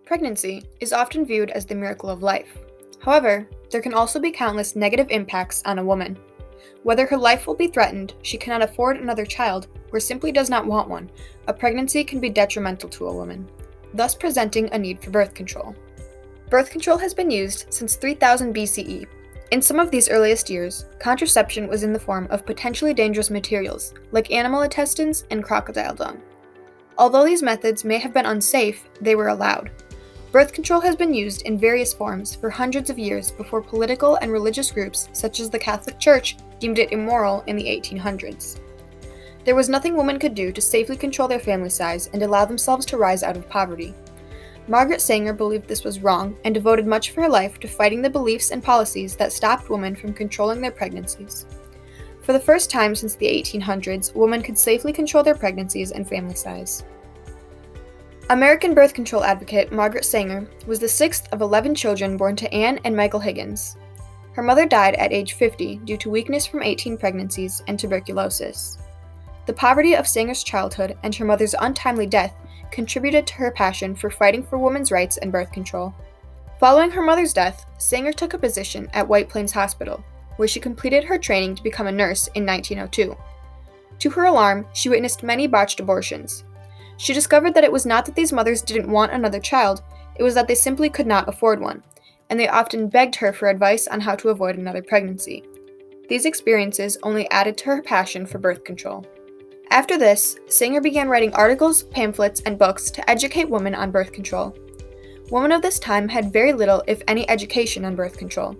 Pregnancy is often viewed as the miracle of life. However, there can also be countless negative impacts on a woman. Whether her life will be threatened, she cannot afford another child, or simply does not want one, a pregnancy can be detrimental to a woman, thus presenting a need for birth control. Birth control has been used since 3000 BCE. In some of these earliest years, contraception was in the form of potentially dangerous materials, like animal intestines and crocodile dung. Although these methods may have been unsafe, they were allowed. Birth control has been used in various forms for hundreds of years before political and religious groups such as the Catholic Church deemed it immoral in the 1800s. There was nothing women could do to safely control their family size and allow themselves to rise out of poverty. Margaret Sanger believed this was wrong and devoted much of her life to fighting the beliefs and policies that stopped women from controlling their pregnancies. For the first time since the 1800s, women could safely control their pregnancies and family size. American birth control advocate Margaret Sanger was the sixth of 11 children born to Anne and Michael Higgins. Her mother died at age 50 due to weakness from 18 pregnancies and tuberculosis. The poverty of Sanger's childhood and her mother's untimely death contributed to her passion for fighting for women's rights and birth control. Following her mother's death, Sanger took a position at White Plains Hospital, where she completed her training to become a nurse in 1902. To her alarm, she witnessed many botched abortions. She discovered that it was not that these mothers didn't want another child, it was that they simply could not afford one, and they often begged her for advice on how to avoid another pregnancy. These experiences only added to her passion for birth control. After this, Sanger began writing articles, pamphlets, and books to educate women on birth control. Women of this time had very little, if any, education on birth control.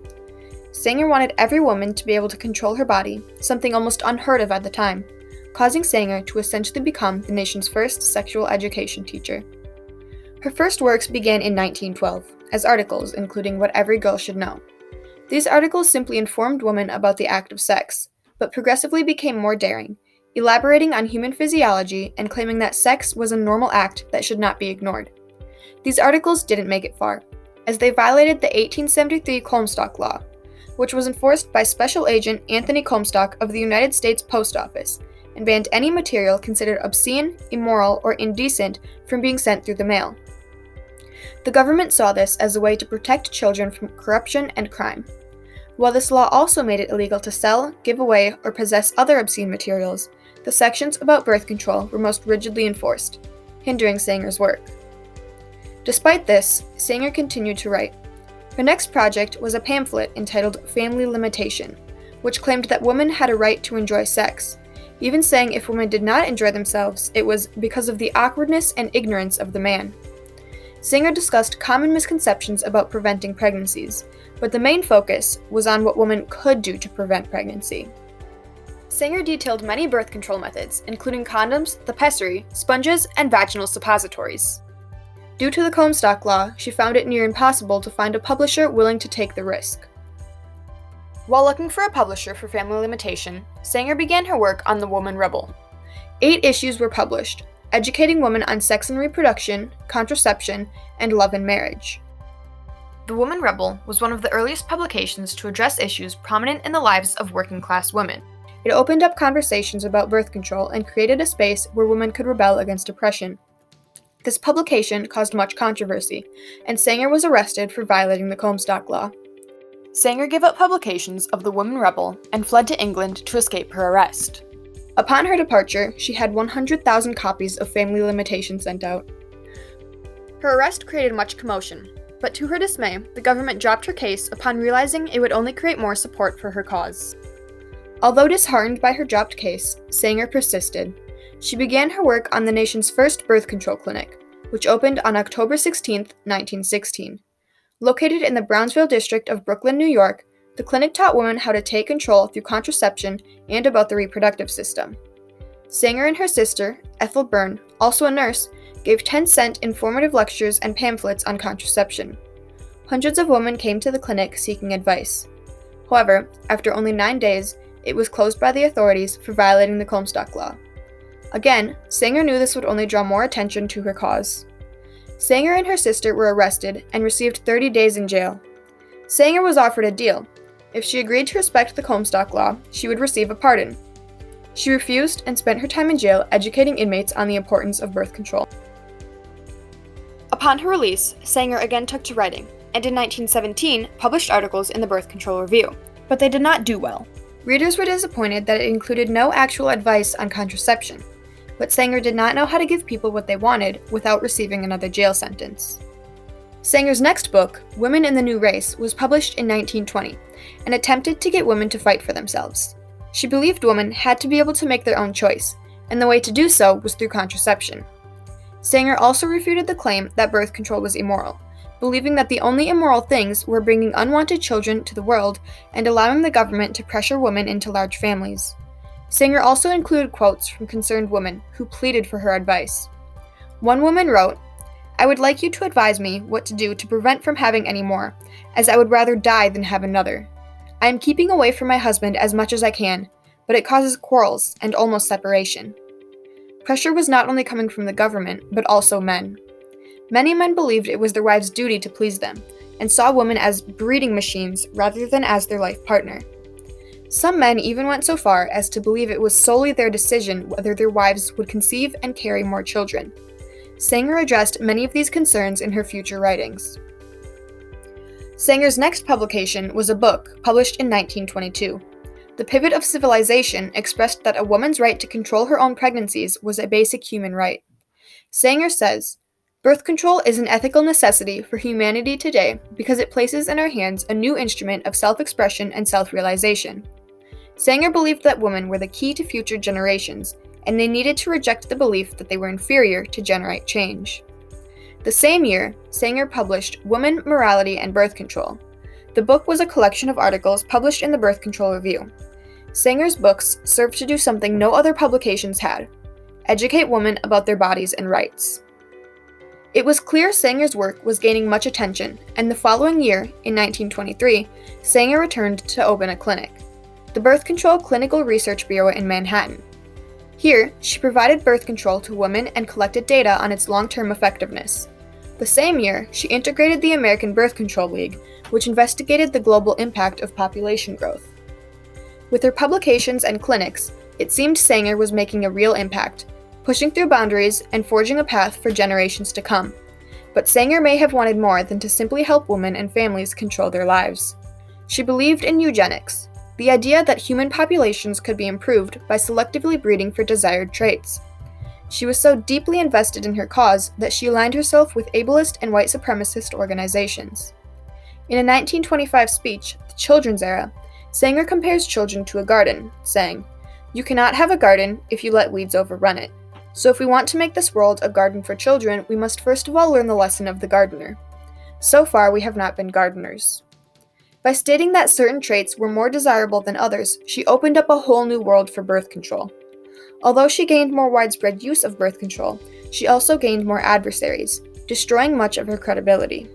Sanger wanted every woman to be able to control her body, something almost unheard of at the time, causing Sanger to essentially become the nation's first sexual education teacher. Her first works began in 1912, as articles including What Every Girl Should Know. These articles simply informed women about the act of sex, but progressively became more daring, elaborating on human physiology and claiming that sex was a normal act that should not be ignored. These articles didn't make it far, as they violated the 1873 Comstock Law, which was enforced by Special Agent Anthony Comstock of the United States Post Office, and banned any material considered obscene, immoral, or indecent from being sent through the mail. The government saw this as a way to protect children from corruption and crime. While this law also made it illegal to sell, give away, or possess other obscene materials, the sections about birth control were most rigidly enforced, hindering Sanger's work. Despite this, Sanger continued to write. Her next project was a pamphlet entitled Family Limitation, which claimed that women had a right to enjoy sex, even saying if women did not enjoy themselves, it was because of the awkwardness and ignorance of the man. Sanger discussed common misconceptions about preventing pregnancies, but the main focus was on what women could do to prevent pregnancy. Sanger detailed many birth control methods, including condoms, the pessary, sponges, and vaginal suppositories. Due to the Comstock Law, she found it near impossible to find a publisher willing to take the risk. While looking for a publisher for Family Limitation, Sanger began her work on The Woman Rebel. 8 issues were published, educating women on sex and reproduction, contraception, and love and marriage. The Woman Rebel was one of the earliest publications to address issues prominent in the lives of working-class women. It opened up conversations about birth control and created a space where women could rebel against oppression. This publication caused much controversy, and Sanger was arrested for violating the Comstock Law. Sanger gave up publications of The Woman Rebel and fled to England to escape her arrest. Upon her departure, she had 100,000 copies of Family Limitation sent out. Her arrest created much commotion, but to her dismay, the government dropped her case upon realizing it would only create more support for her cause. Although disheartened by her dropped case, Sanger persisted. She began her work on the nation's first birth control clinic, which opened on October 16, 1916. Located in the Brownsville district of Brooklyn, New York, the clinic taught women how to take control through contraception and about the reproductive system. Sanger and her sister, Ethel Byrne, also a nurse, gave 10-cent informative lectures and pamphlets on contraception. Hundreds of women came to the clinic seeking advice. However, after only 9 days, it was closed by the authorities for violating the Comstock Law. Again, Sanger knew this would only draw more attention to her cause. Sanger and her sister were arrested and received 30 days in jail. Sanger was offered a deal. If she agreed to respect the Comstock Law, she would receive a pardon. She refused and spent her time in jail educating inmates on the importance of birth control. Upon her release, Sanger again took to writing, and in 1917 published articles in the Birth Control Review, but they did not do well. Readers were disappointed that it included no actual advice on contraception, but Sanger did not know how to give people what they wanted without receiving another jail sentence. Sanger's next book, Women in the New Race, was published in 1920 and attempted to get women to fight for themselves. She believed women had to be able to make their own choice, and the way to do so was through contraception. Sanger also refuted the claim that birth control was immoral, believing that the only immoral things were bringing unwanted children to the world and allowing the government to pressure women into large families. Sanger also included quotes from concerned women who pleaded for her advice. One woman wrote, "I would like you to advise me what to do to prevent from having any more, as I would rather die than have another. I am keeping away from my husband as much as I can, but it causes quarrels and almost separation." Pressure was not only coming from the government, but also men. Many men believed it was their wives' duty to please them, and saw women as breeding machines rather than as their life partner. Some men even went so far as to believe it was solely their decision whether their wives would conceive and carry more children. Sanger addressed many of these concerns in her future writings. Sanger's next publication was a book published in 1922. The Pivot of Civilization expressed that a woman's right to control her own pregnancies was a basic human right. Sanger says, "Birth control is an ethical necessity for humanity today because it places in our hands a new instrument of self-expression and self-realization." Sanger believed that women were the key to future generations, and they needed to reject the belief that they were inferior to generate change. The same year, Sanger published Woman, Morality, and Birth Control. The book was a collection of articles published in the Birth Control Review. Sanger's books served to do something no other publications had: educate women about their bodies and rights. It was clear Sanger's work was gaining much attention, and the following year, in 1923, Sanger returned to open a clinic, the Birth Control Clinical Research Bureau in Manhattan. Here, she provided birth control to women and collected data on its long-term effectiveness. The same year, she integrated the American Birth Control League, which investigated the global impact of population growth. With her publications and clinics, it seemed Sanger was making a real impact, pushing through boundaries and forging a path for generations to come. But Sanger may have wanted more than to simply help women and families control their lives. She believed in eugenics, the idea that human populations could be improved by selectively breeding for desired traits. She was so deeply invested in her cause that she aligned herself with ableist and white supremacist organizations. In a 1925 speech, The Children's Era, Sanger compares children to a garden, saying, "You cannot have a garden if you let weeds overrun it. So if we want to make this world a garden for children, we must first of all learn the lesson of the gardener. So far, we have not been gardeners." By stating that certain traits were more desirable than others, she opened up a whole new world for birth control. Although she gained more widespread use of birth control, she also gained more adversaries, destroying much of her credibility.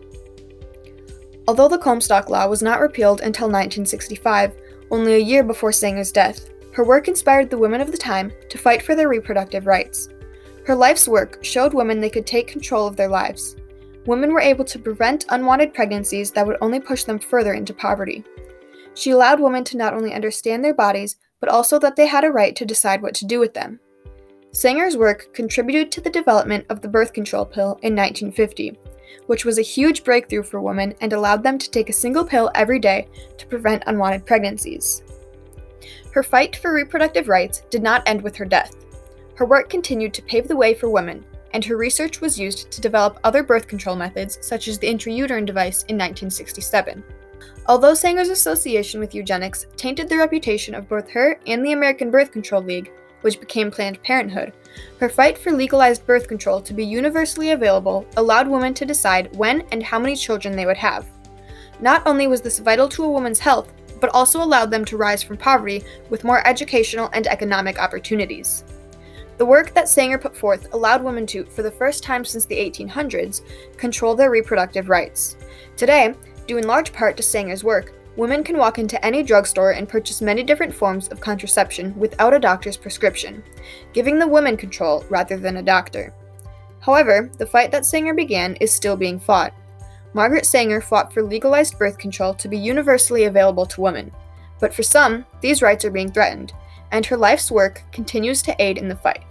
Although the Comstock Law was not repealed until 1965, only a year before Sanger's death, her work inspired the women of the time to fight for their reproductive rights. Her life's work showed women they could take control of their lives. Women were able to prevent unwanted pregnancies that would only push them further into poverty. She allowed women to not only understand their bodies, but also that they had a right to decide what to do with them. Sanger's work contributed to the development of the birth control pill in 1950, which was a huge breakthrough for women and allowed them to take a single pill every day to prevent unwanted pregnancies. Her fight for reproductive rights did not end with her death. Her work continued to pave the way for women, and her research was used to develop other birth control methods, such as the intrauterine device in 1967. Although Sanger's association with eugenics tainted the reputation of both her and the American Birth Control League, which became Planned Parenthood, her fight for legalized birth control to be universally available allowed women to decide when and how many children they would have. Not only was this vital to a woman's health, but also allowed them to rise from poverty with more educational and economic opportunities. The work that Sanger put forth allowed women to, for the first time since the 1800s, control their reproductive rights. Today, due in large part to Sanger's work, women can walk into any drugstore and purchase many different forms of contraception without a doctor's prescription, giving the women control rather than a doctor. However, the fight that Sanger began is still being fought. Margaret Sanger fought for legalized birth control to be universally available to women, but for some, these rights are being threatened, and her life's work continues to aid in the fight.